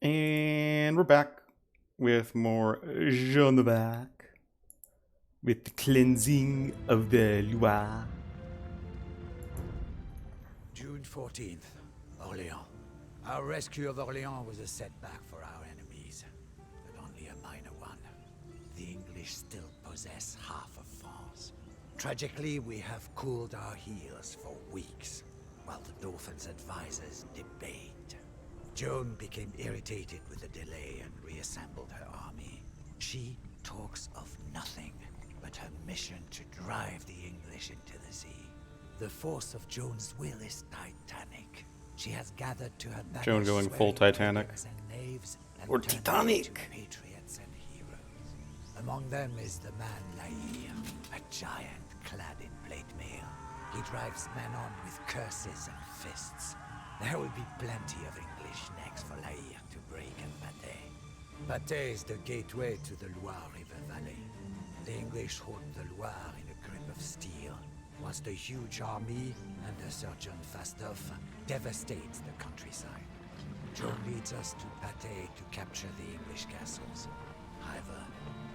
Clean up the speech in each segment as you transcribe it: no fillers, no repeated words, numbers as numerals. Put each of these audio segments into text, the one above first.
And we're back with more Joan back with the cleansing of the Loire. June 14th, Orléans. Our rescue of Orléans was a setback for our enemies, but only a minor one. The English still possess half of France. Tragically, we have cooled our heels for weeks, while the Dauphin's advisors debate. Joan became irritated with the delay and reassembled her army. She talks of nothing but her mission to drive the English into the sea. The force of Joan's will is titanic. She has gathered to her back Joan going full Titanic. Or Titanic. Patriots and heroes. Among them is the man Loire, a giant clad in plate mail. He drives men on with curses and fists. There will be plenty of English necks for Loire to break at Patay. Patay is the gateway to the Loire River Valley. The English hold the Loire in a grip of steel, whilst a huge army under Sir John Fastolf devastates the countryside. Joan leads us to Patay to capture the English castles. However,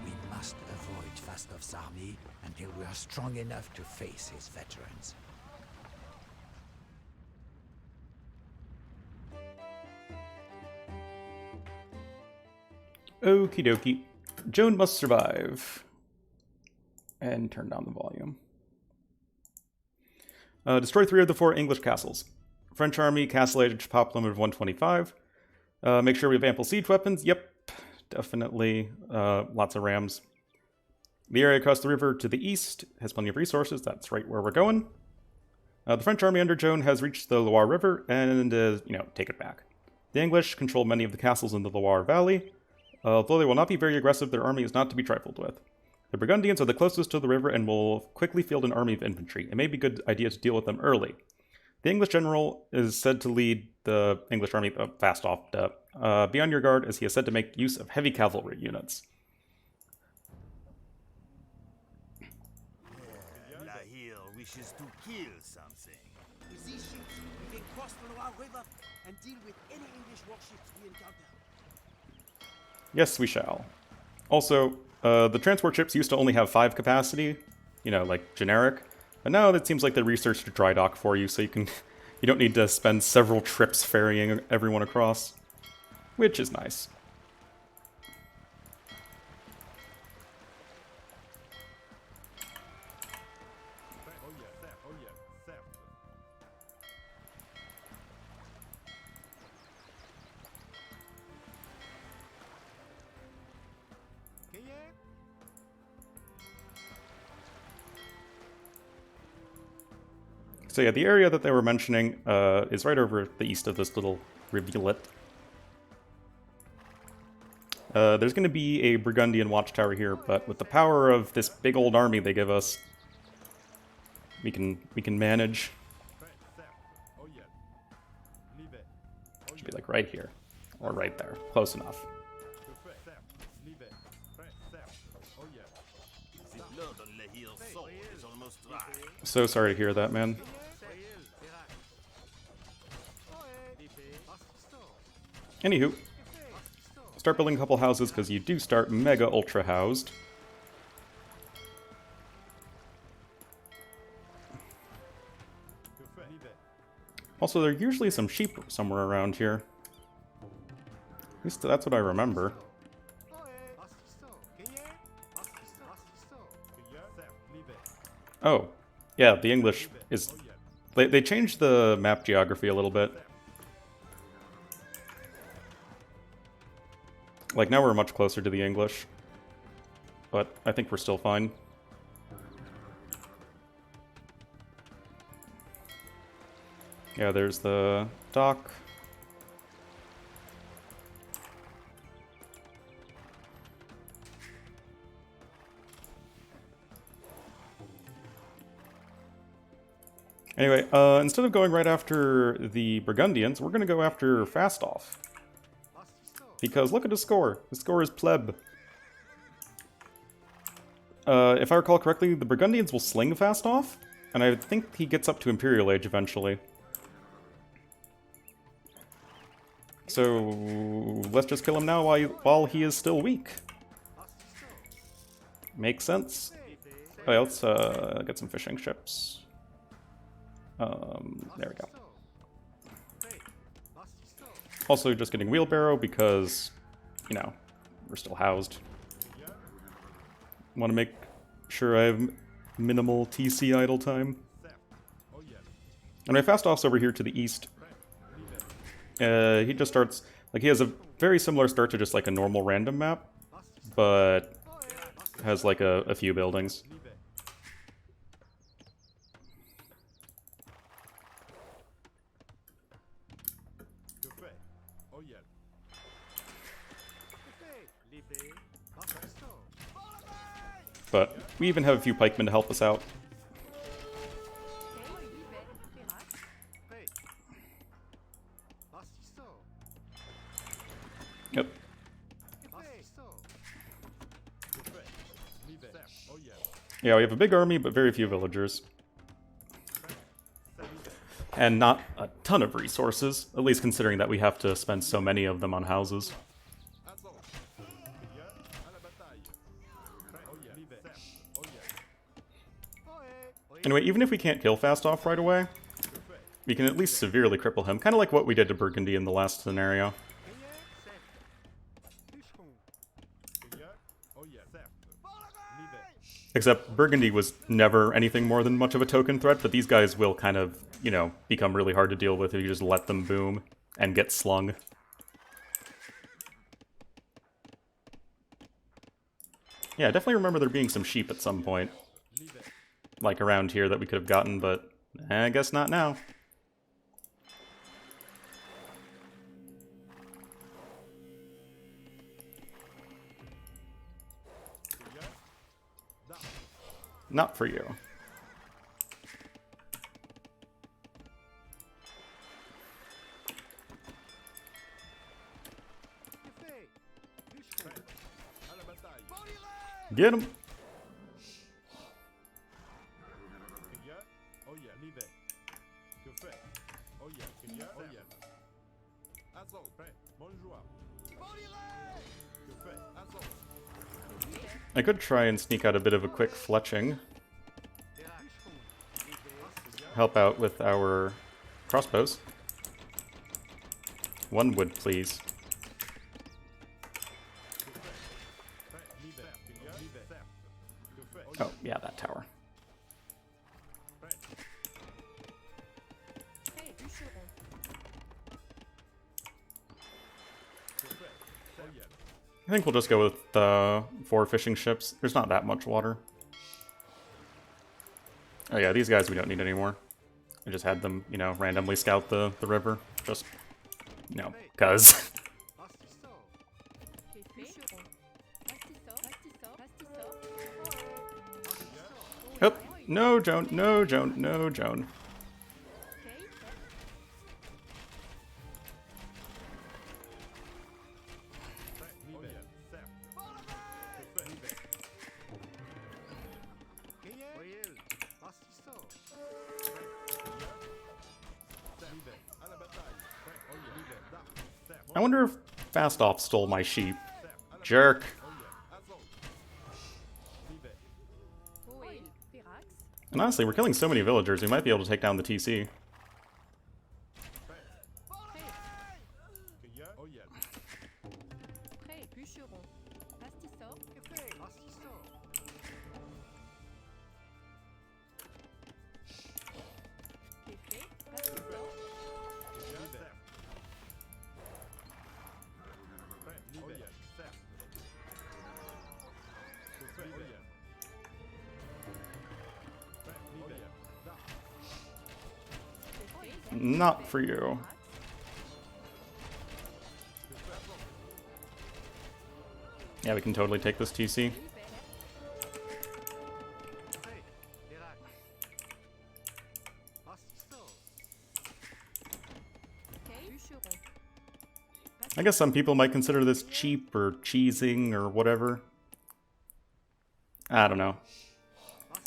we must avoid Fastolf's army until we are strong enough to face his veterans. Okie dokie. Joan must survive. And turn down the volume. Destroy 3 of the 4 English castles. French army, castle age, pop limit of 125. Make sure we have ample siege weapons. Yep, definitely. Lots of rams. The area across the river to the east has plenty of resources. That's right where we're going. The French army under Joan has reached the Loire River and, take it back. The English control many of the castles in the Loire Valley. Although they will not be very aggressive, their army is not to be trifled with. The Burgundians are the closest to the river and will quickly field an army of infantry. It may be a good idea to deal with them early. The English general is said to lead the English army Fastolf. Be on your guard, as he is said to make use of heavy cavalry units. Loire wishes to kill something. With these ships, we can cross the Loire River and deal with any English warships we encounter. Yes, we shall. Also, the transport ships used to only have 5 capacity, like generic. But now it seems like they researched a dry dock for you, so you don't need to spend several trips ferrying everyone across, which is nice. So yeah, the area that they were mentioning is right over the east of this little rivulet. There's going to be a Burgundian watchtower here, but with the power of this big old army they give us, we can manage. Should be like right here, or right there, close enough. So sorry to hear that, man. Anywho, start building a couple houses because you do start mega ultra housed. Also, there are usually some sheep somewhere around here. At least that's what I remember. Oh, yeah, the English is... They changed the map geography a little bit. Like, now we're much closer to the English. But I think we're still fine. Yeah, there's the dock. Anyway, instead of going right after the Burgundians, we're going to go after Fastolf. Because look at his score. His score is pleb. If I recall correctly, the Burgundians will sling Fastolf, and I think he gets up to Imperial Age eventually. So let's just kill him now while he is still weak. Makes sense. Oh yeah, let's get some fishing ships. There we go. Also just getting wheelbarrow because, you know, we're still housed. Want to make sure I have minimal TC idle time. And my Fastolf's over here to the east. He just starts, like, he has a very similar start to just like a normal random map, but has like a few buildings. But we even have a few pikemen to help us out. Yep. Yeah, we have a big army, but very few villagers. And not a ton of resources, at least considering that we have to spend so many of them on houses. Anyway, even if we can't kill Fastolf right away, we can at least severely cripple him, kind of like what we did to Burgundy in the last scenario. Except Burgundy was never anything more than much of a token threat, but these guys will kind of, you know, become really hard to deal with if you just let them boom and get slung. Yeah, I definitely remember there being some sheep at some point. Like around here that we could have gotten, but I guess not now. Not for you. Get him! I could try and sneak out a bit of a quick fletching. Help out with our crossbows. One wood, please. Oh, yeah, that tower. I think we'll just go with 4 fishing ships. There's not that much water. Oh yeah, these guys we don't need anymore. I just had them, you know, randomly scout the river. Just, you know, cuz. Oh, no, Joan, no, Joan, no, Joan. I wonder if Fastolf stole my sheep. Jerk. And honestly, we're killing so many villagers, we might be able to take down the TC. Not for you. Yeah, we can totally take this TC. I guess some people might consider this cheap or cheesing or whatever. I don't know.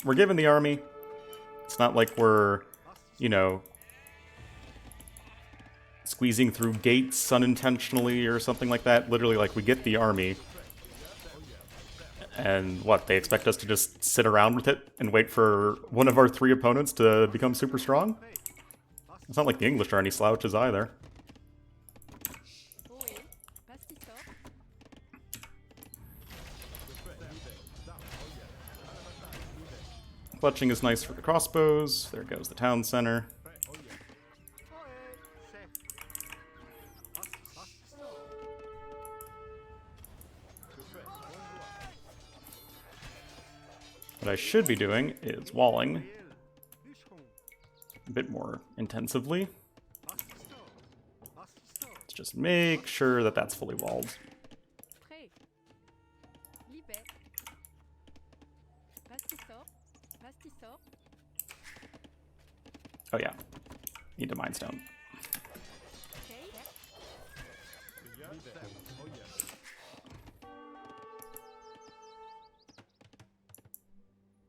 We're given the army. It's not like we're, you know, squeezing through gates unintentionally or something like that. Literally, like, we get the army. And what, they expect us to just sit around with it and wait for one of our 3 opponents to become super strong? It's not like the English are any slouches either. Fletching is nice for the crossbows. There goes the town center. What I should be doing is walling a bit more intensively. Let's just make sure that that's fully walled. Oh yeah, need a Mind Stone.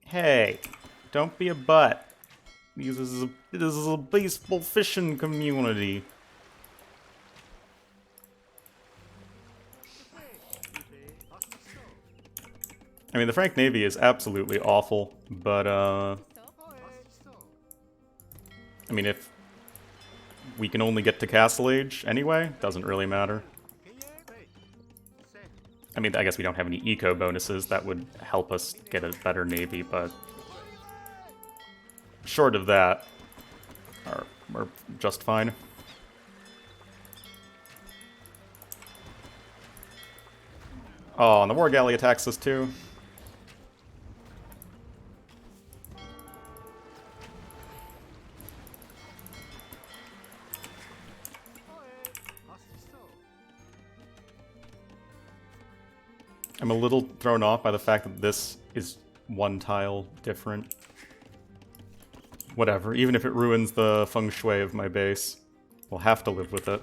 Hey, don't be a butt. This is a peaceful fishing community. I mean, the Frank Navy is absolutely awful, but I mean, if we can only get to Castle Age anyway, doesn't really matter. I mean, I guess we don't have any eco bonuses that would help us get a better navy, but short of that, we're just fine. Oh, and the War Galley attacks us too. I'm a little thrown off by the fact that this is 1 tile different. Whatever, even if it ruins the feng shui of my base, we'll have to live with it.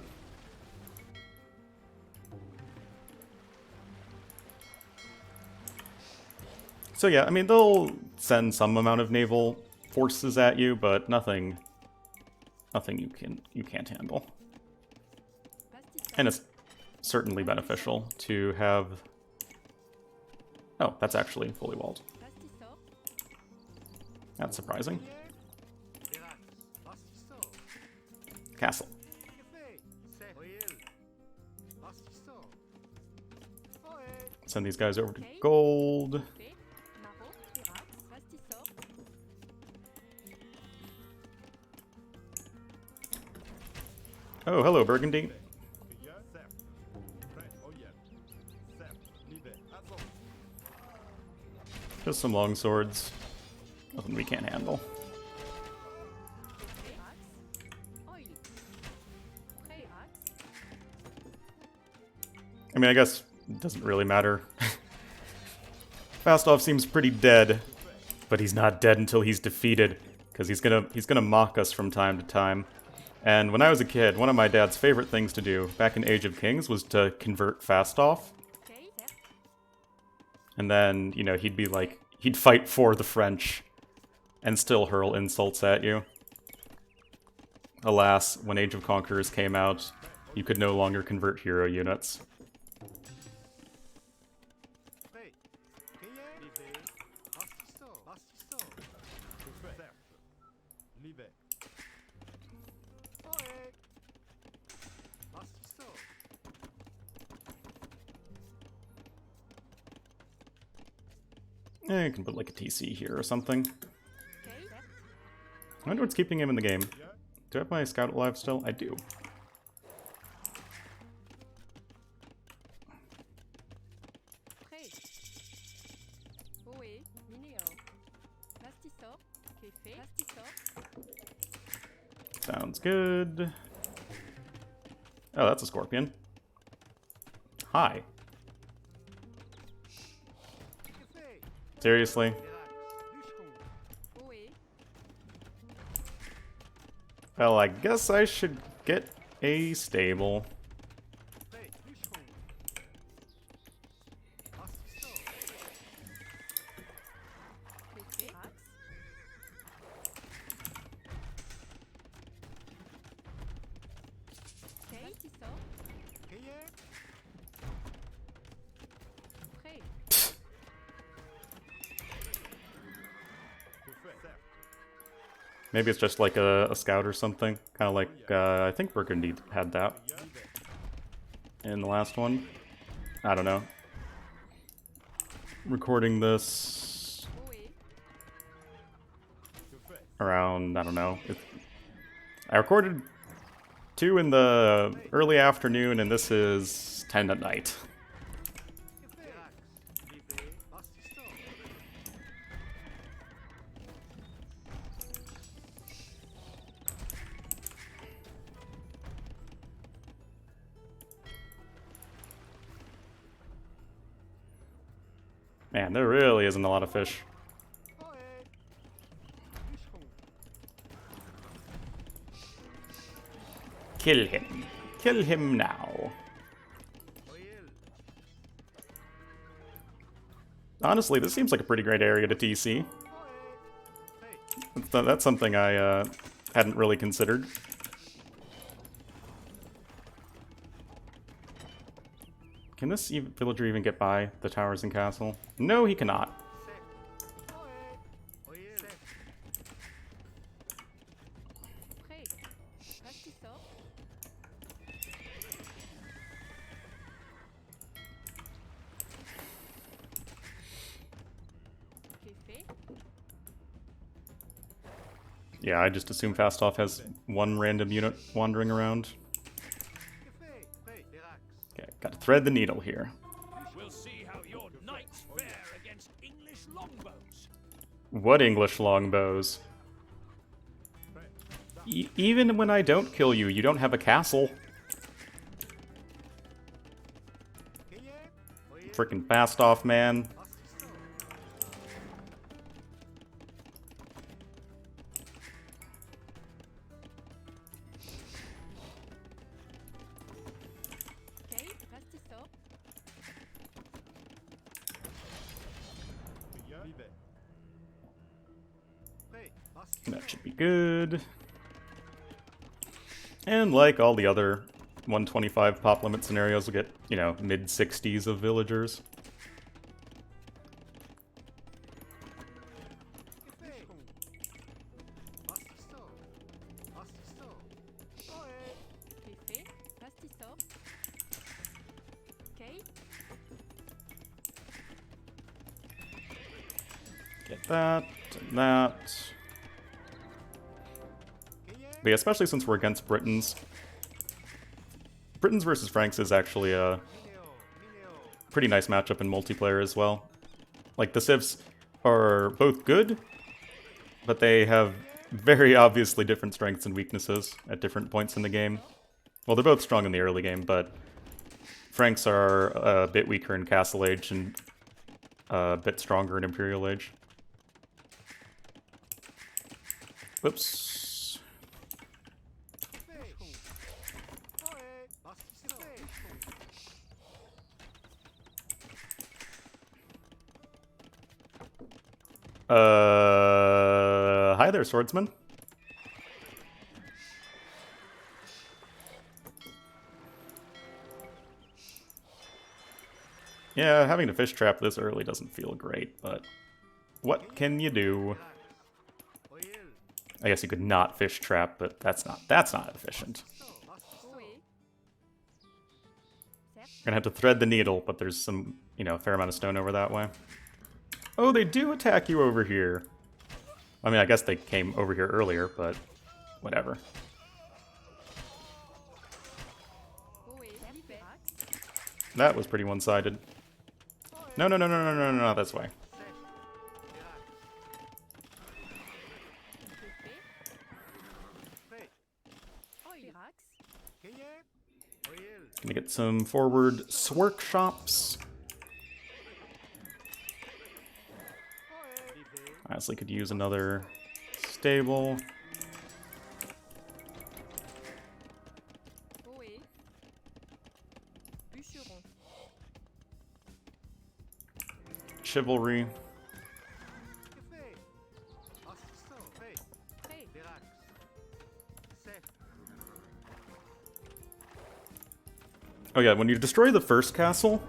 So yeah, I mean, they'll send some amount of naval forces at you, but nothing you can't handle. And it's certainly beneficial to have... Oh, that's actually fully walled. That's surprising. Castle. Send these guys over to gold. Oh, hello, Burgundy. Just some long swords. Nothing we can't handle. I mean, I guess it doesn't really matter. Fastolf seems pretty dead, but he's not dead until he's defeated, because he's gonna mock us from time to time. And when I was a kid, one of my dad's favorite things to do back in Age of Kings was to convert Fastolf. And then, you know, he'd be like, he'd fight for the French and still hurl insults at you. Alas, when Age of Conquerors came out, you could no longer convert hero units. Yeah, you can put like a TC here or something. I wonder what's keeping him in the game. Do I have my scout alive still? I do. Sounds good. Oh, that's a scorpion. Hi. Seriously? Well, I guess I should get a stable. Maybe it's just like a scout or something. Kind of like, I think Burgundy had that in the last one. I don't know. Recording this around, I don't know. I recorded 2 in the early afternoon, and this is 10 at night. Man, there really isn't a lot of fish. Kill him. Kill him now. Honestly, this seems like a pretty great area to TC. That's something I hadn't really considered. Can this villager even get by the towers and castle? No, he cannot. Yeah, I just assume Fastolf has one random unit wandering around. Okay, gotta thread the needle here. We'll see how your knights fare against English longbows. What English longbows? Even when I don't kill you, you don't have a castle. Frickin' Fastolf, man. That should be good. And like all the other 125 pop limit scenarios, we'll get, you know, mid-60s of villagers. Get that, and that. But yeah, especially since we're against Britons. Britons versus Franks is actually a pretty nice matchup in multiplayer as well. Like, the civs are both good, but they have very obviously different strengths and weaknesses at different points in the game. Well, they're both strong in the early game, but Franks are a bit weaker in Castle Age and a bit stronger in Imperial Age. Whoops. Hi there, swordsman. Yeah, having to fish trap this early doesn't feel great, but what can you do? I guess you could not fish trap, but that's not efficient. Gonna have to thread the needle, but there's some, you know, a fair amount of stone over that way. Oh, they do attack you over here. I mean, I guess they came over here earlier, but whatever. That was pretty one-sided. No, no, no, no, no, no, no, not this way. Gonna get some forward workshops. I honestly could use another stable. Chivalry. Oh yeah, when you destroy the first castle...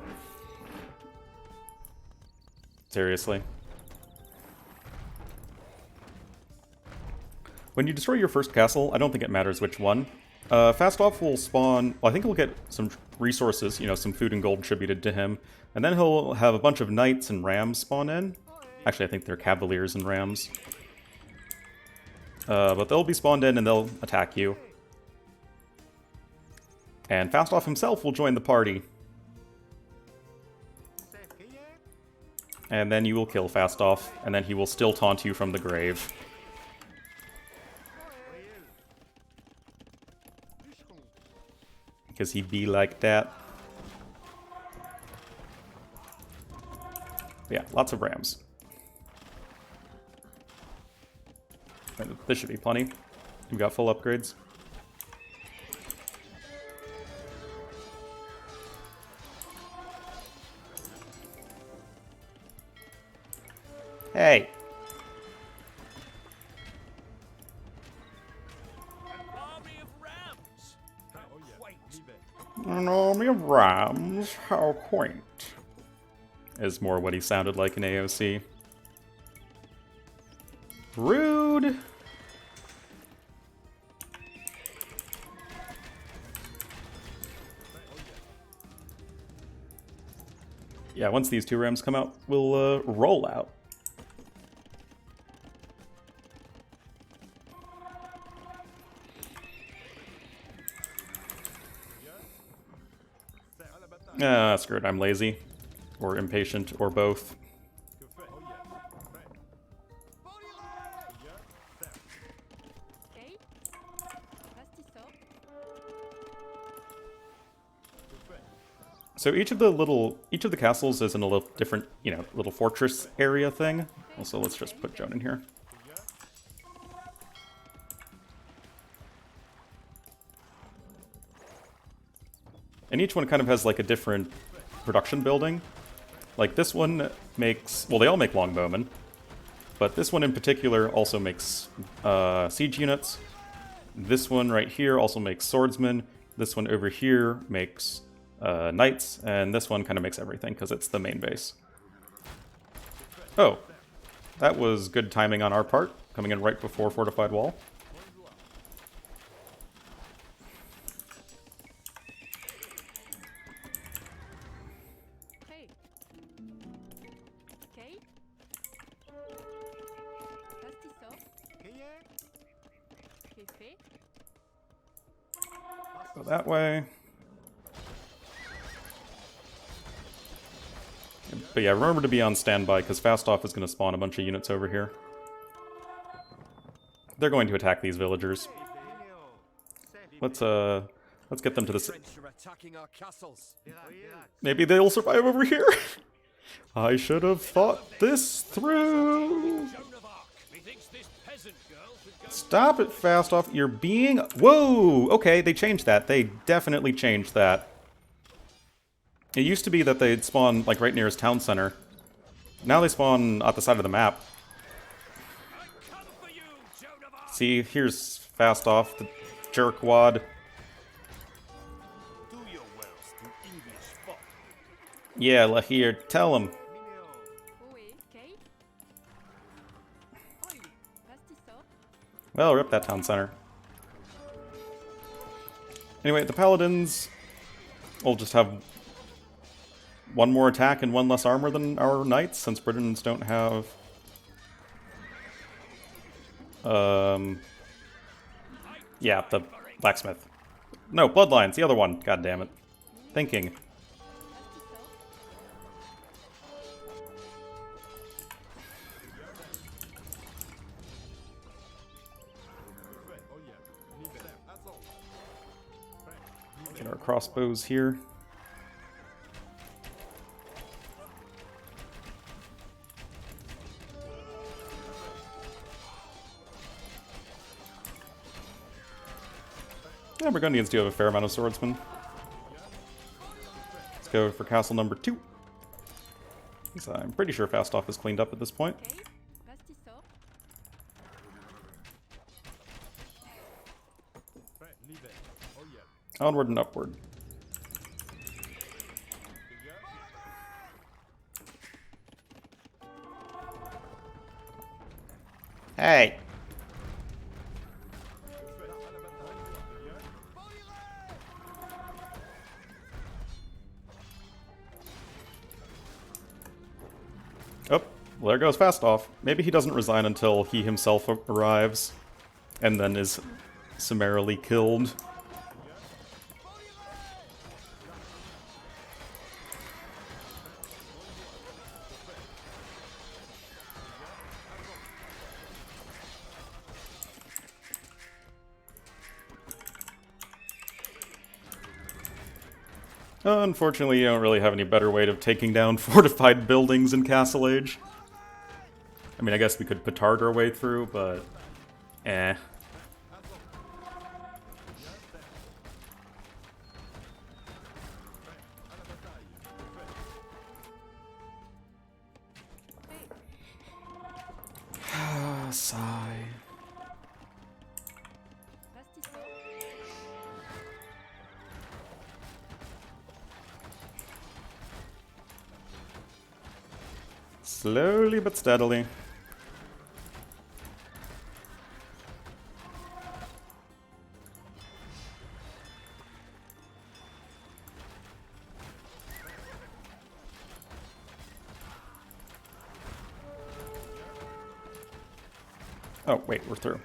Seriously. When you destroy your first castle, I don't think it matters which one. Fastolf will spawn... Well, I think he'll get some resources, you know, some food and gold attributed to him. And then he'll have a bunch of knights and rams spawn in. Actually, I think they're cavaliers and rams. But they'll be spawned in and they'll attack you. And Fastolf himself will join the party. And then you will kill Fastolf, and then he will still taunt you from the grave. Because he'd be like that. But yeah, lots of rams. This should be plenty. We've got full upgrades. Hey! Army of rams. How quaint. An army of rams, how quaint. Is more what he sounded like in AOC. Rude! Yeah, once these two rams come out, we'll roll out. Ah, screw it, I'm lazy. Or impatient, or both. So each of the castles is in a little different, you know, little fortress area thing. Also, let's just put Joan in here. And each one kind of has like a different production building. Like this one makes, well, they all make longbowmen, but this one in particular also makes siege units. This one right here also makes swordsmen. This one over here makes knights, and this one kind of makes everything because it's the main base. Oh, that was good timing on our part, coming in right before fortified wall. Go that way. But yeah, remember to be on standby, because Fastolf is going to spawn a bunch of units over here. They're going to attack these villagers. Let's get them to the... Maybe they'll survive over here? I should have thought this through! Stop it, Fastolf. You're being... Whoa! Okay, they changed that. They definitely changed that. It used to be that they'd spawn, like, right near his town center. Now they spawn at the side of the map. See, here's Fastolf, the jerkwad. Yeah, Loire, tell him. Well, rip that town center. Anyway, the paladins will just have one more attack and one less armor than our knights, since Britons don't have... yeah, the blacksmith. No, bloodlines, the other one. God damn it. Thinking. Get our crossbows here. Yeah, Burgundians do have a fair amount of swordsmen. Let's go for castle number 2. So I'm pretty sure Fastolf is cleaned up at this point. Onward and upward. Hey! Oh, well, there goes Fastolf. Maybe he doesn't resign until he himself arrives, and then is summarily killed. Unfortunately, you don't really have any better way of taking down fortified buildings in Castle Age. I mean, I guess we could petard our way through, but... eh. Sigh. Slowly but steadily. Oh, wait, we're through.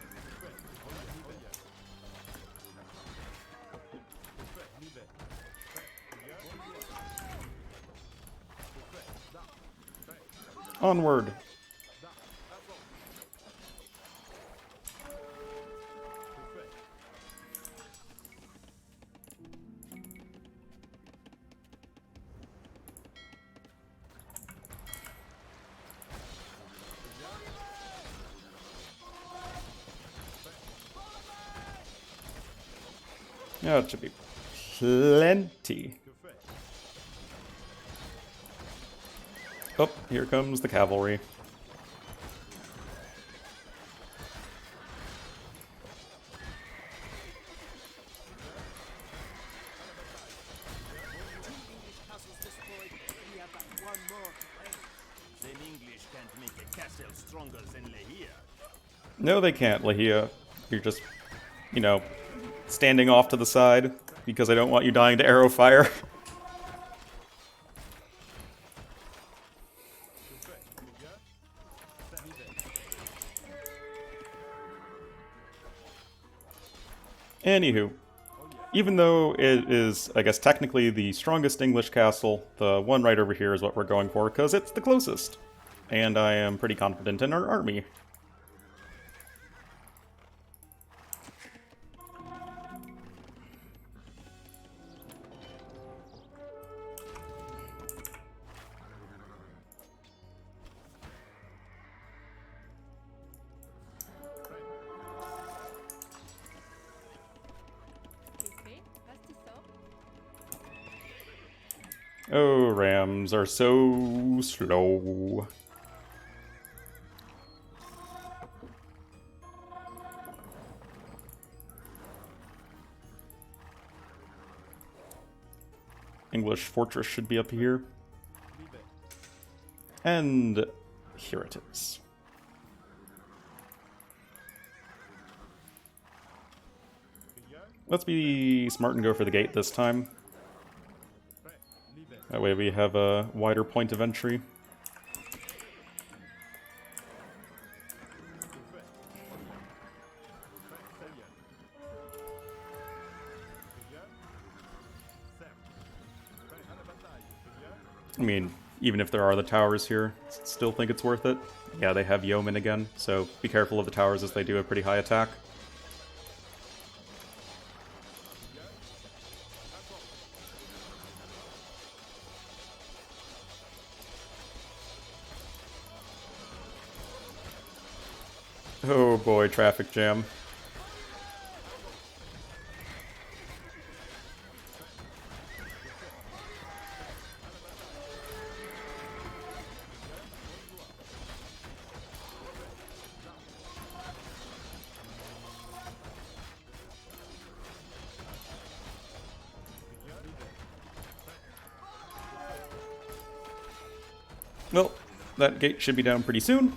Onward. Yeah, it should be plenty. Oh, here comes the cavalry. Castles destroyed. We have but one more to play. The English can't make a castle stronger than Loire. No, they can't, Lahia. You're just, you know, standing off to the side because I don't want you dying to arrow fire. Anywho, even though it is, I guess, technically the strongest English castle, the one right over here is what we're going for, because it's the closest. And I am pretty confident in our army. Oh, rams are so slow. English fortress should be up here. And here it is. Let's be smart and go for the gate this time. That way we have a wider point of entry. I mean, even if there are the towers here, still think it's worth it. Yeah, they have yeomen again, so be careful of the towers as they do a pretty high attack. Oh boy, traffic jam. Well, that gate should be down pretty soon.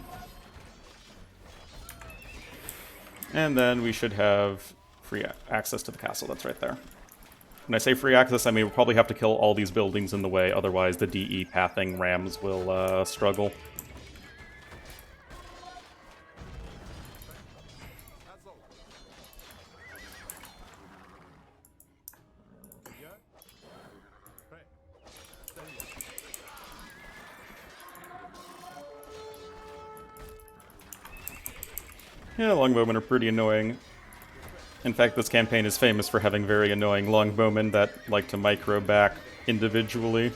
And then we should have free access to the castle that's right there. When I say free access, I mean we'll probably have to kill all these buildings in the way, otherwise the DE pathing rams will struggle. Yeah, longbowmen are pretty annoying. In fact, this campaign is famous for having very annoying longbowmen that like to micro back individually.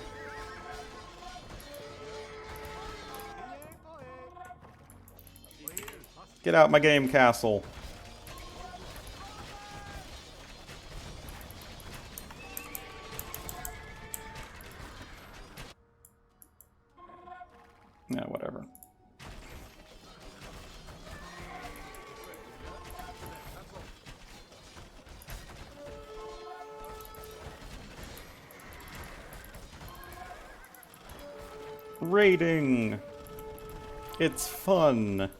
Get out my game castle. Yeah, whatever. Raiding! It's fun!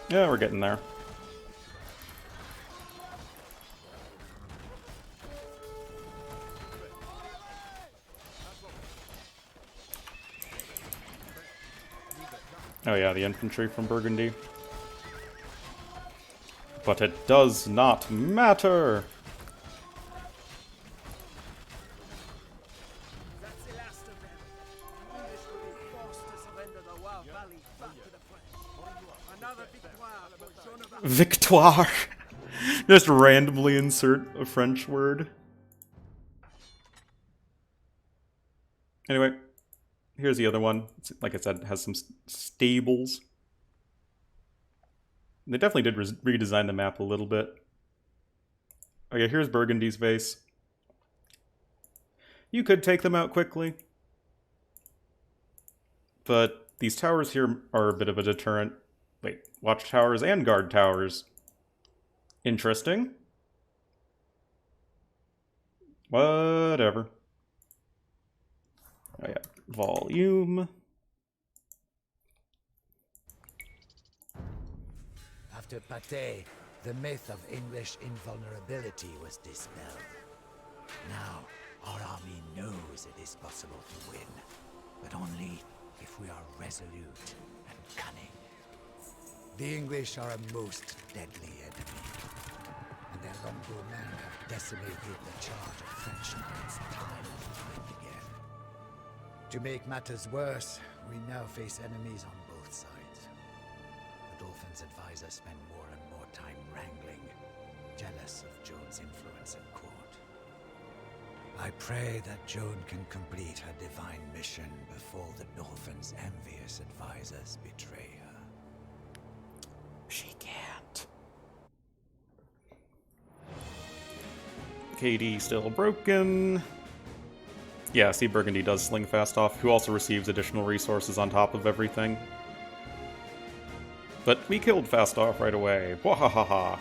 Yeah, we're getting there. Oh yeah, the infantry from Burgundy. But it does not matter! That's the last of them. The English will be forced to surrender the Loire Valley back to the French. Another victoire for Joan of Arc. Victoire! Just randomly insert a French word. Anyway, here's the other one. It's, like I said, it has some stables. They definitely did redesign the map a little bit. Okay, here's Burgundy's base. You could take them out quickly. But these towers here are a bit of a deterrent. Wait, watchtowers and guard towers. Interesting. Whatever. Oh yeah, volume. After Patay, the myth of English invulnerability was dispelled. Now, our army knows it is possible to win, but only if we are resolute and cunning. The English are a most deadly enemy, and their longbowmen have decimated the charge of French knights time and time again. To make matters worse, we now face enemies on both sides. The Dolphin's advisors spend more and more time wrangling, jealous of Joan's influence at court. I pray that Joan can complete her divine mission before the Dolphin's envious advisors betray her. She can't. KD still broken. Yeah, see, Burgundy does sling Fastolf, who also receives additional resources on top of everything. But we killed Fastolf right away. Wahahaha.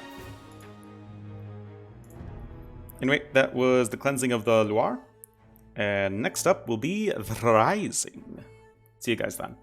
Anyway, that was the cleansing of the Loire. And next up will be the Rising. See you guys then.